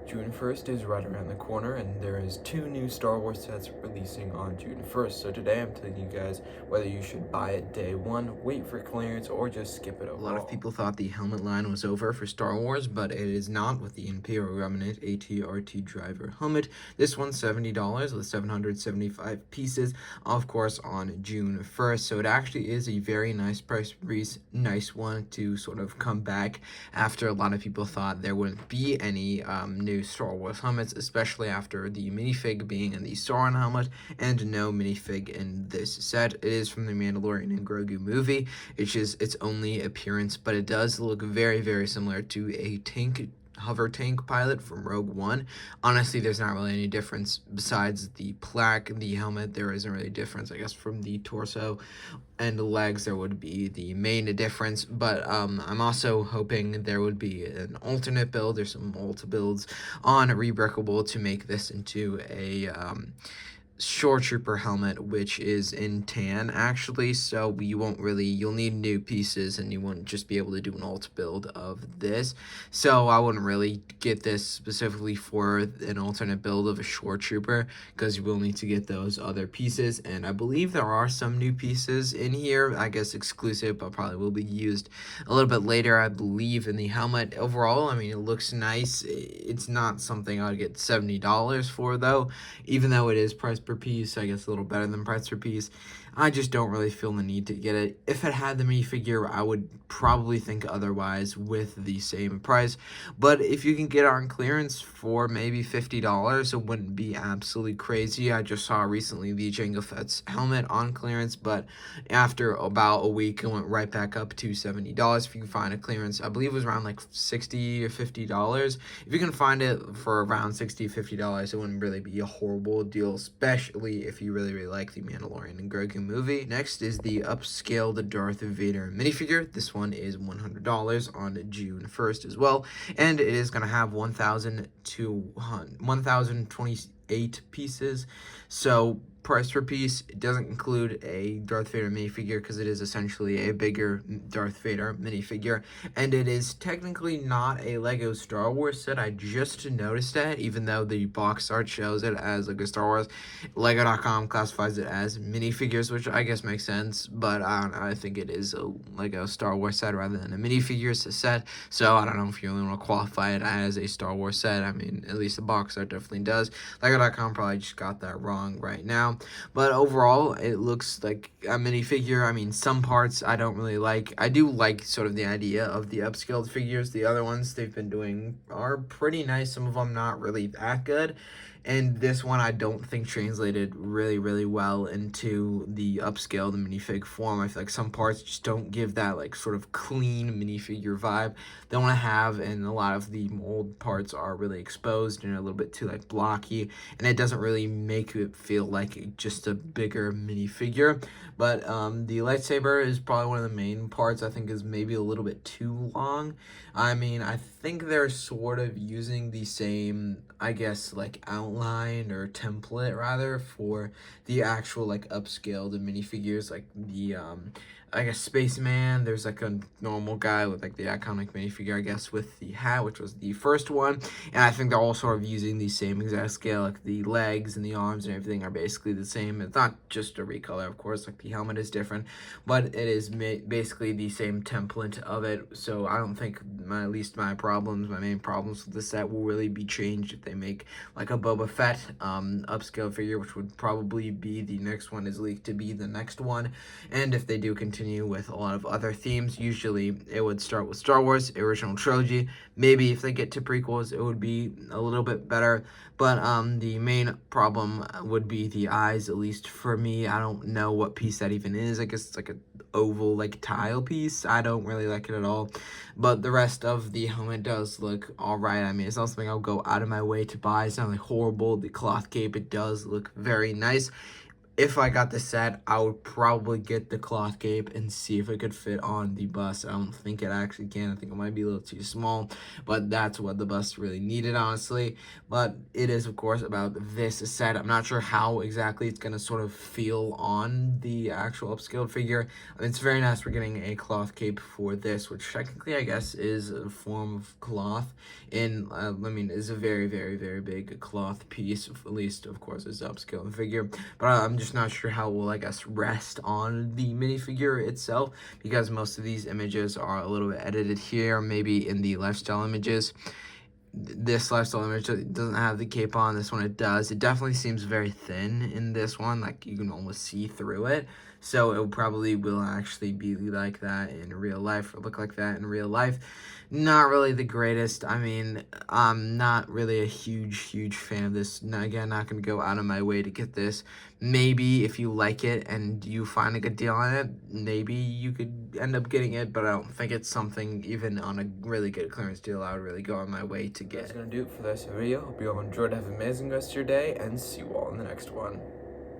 June 1st is right around the corner, and there is 2 new Star Wars sets releasing on June 1st. So today I'm telling you guys whether you should buy it day one, wait for clearance, or just skip it A lot of overall. people thought the helmet line was over for Star Wars, but it is not with the Imperial Remnant AT-RT Driver helmet. This one's $70 with 775 pieces, of course, on June 1st. So it actually is a very nice price increase, nice one to sort of come back after a lot of people thought there wouldn't be any new Star Wars helmets, especially after the minifig being in the Sauron helmet and no minifig in this set. It is from the Mandalorian and Grogu movie. It's just its only appearance, but it does look very, very similar to a hover tank pilot from Rogue One. Honestly, there's not really any difference besides the plaque, the helmet. There isn't really a difference, I guess, from the torso and the legs. There would be the main difference, but I'm also hoping there would be an alternate build. There's some alt builds on Rebreakable to make this into a Shore Trooper helmet, which is in tan actually, so you'll need new pieces and you won't just be able to do an alt build of this. So I wouldn't really get this specifically for an alternate build of a Shore Trooper, because you will need to get those other pieces, and I believe there are some new pieces in here, I guess exclusive, but probably will be used a little bit later, I believe. In the helmet overall, I mean, it looks nice. It's not something I'd get $70 for though, even though it is priced per piece, I guess a little better than price per piece. I just don't really feel the need to get it. If it had the minifigure, I would probably think otherwise with the same price. But if you can get it on clearance for maybe $50, it wouldn't be absolutely crazy. I just saw recently the Jango Fett's helmet on clearance, but after about a week, it went right back up to $70 if you can find a clearance. I believe it was around like $60 or $50. If you can find it for around $60 or $50, it wouldn't really be a horrible deal, especially if you really, really like the Mandalorian and Grogu movie. Next is the upscaled Darth Vader minifigure. This one is $100 on June 1st as well, and it is going to have 1,028 pieces. So price per piece, it doesn't include a Darth Vader minifigure because it is essentially a bigger Darth Vader minifigure, and it is technically not a Lego Star Wars set. I just noticed that, even though the box art shows it as Lego Star Wars. Lego.com classifies it as minifigures, which I guess makes sense, but I think it is a Lego Star Wars set rather than a minifigures set, so I don't know if you really want to qualify it as a Star Wars set. I mean, at least the box art definitely does. Lego.com probably just got that wrong right now, but overall, it looks like a minifigure. I mean, some parts I don't really like. I do like sort of the idea of the upscaled figures. The other ones they've been doing are pretty nice. Some of them not really that good. And this one I don't think translated really, really well into the upscaled minifig form. I feel like some parts just don't give that like sort of clean minifigure vibe they want to have, and a lot of the mold parts are really exposed and a little bit too like blocky, and it doesn't really make it feel like just a bigger minifigure. But the lightsaber is probably one of the main parts. I think is maybe a little bit too long. I mean, I think they're sort of using the same, I guess, like outline or template rather for the actual like upscaled minifigures, like the I guess Spaceman. There's like a normal guy with like the iconic minifigure, I guess, with the hat, which was the first one, and I think they're all sort of using the same exact scale. Like the legs and the arms and everything are basically the same. It's not just a recolor, of course. Like the helmet is different, but it is basically the same template of it. So I don't think my main problems with the set will really be changed if they make like a Boba Fett upscale figure, which would probably be the next one, is leaked to be the next one. And if they do continue with a lot of other themes, usually it would start with Star Wars original trilogy. Maybe if they get to prequels, it would be a little bit better, but the main problem would be the eyes, at least for me. I don't know what piece that even is. I guess it's like a oval like tile piece. I don't really like it at all, but the rest of the helmet does look all right. I mean, it's not something I'll go out of my way to buy. It's not like horrible. The cloth cape, it does look very nice. if I got the set, I would probably get the cloth cape and see if it could fit on the bust. I don't think it actually can. I think it might be a little too small, but that's what the bust really needed, honestly. But it is, of course, about this set. I'm not sure how exactly it's going to sort of feel on the actual upscaled figure. I mean, it's very nice we're getting a cloth cape for this, which technically, I guess, is a form of cloth. I mean, is a very, very, very big cloth piece, at least, of course, is the upscaled figure. But I'm just not sure how it will, I guess, rest on the minifigure itself, because most of these images are a little bit edited here, maybe in the lifestyle images. This lifestyle image doesn't have the cape on. This one it does. It definitely seems very thin in this one, like you can almost see through it. So it probably will actually be like that in real life, or look like that in real life. Not really the greatest. I mean, I'm not really a huge fan of this. Again, not going to go out of my way to get this. Maybe if you like it and you find a good deal on it, maybe you could end up getting it, but I don't think it's something, even on a really good clearance deal, I would really go on my way to get. That's going to do it for this video. Hope you all enjoyed. Have an amazing rest of your day, and see you all in the next one.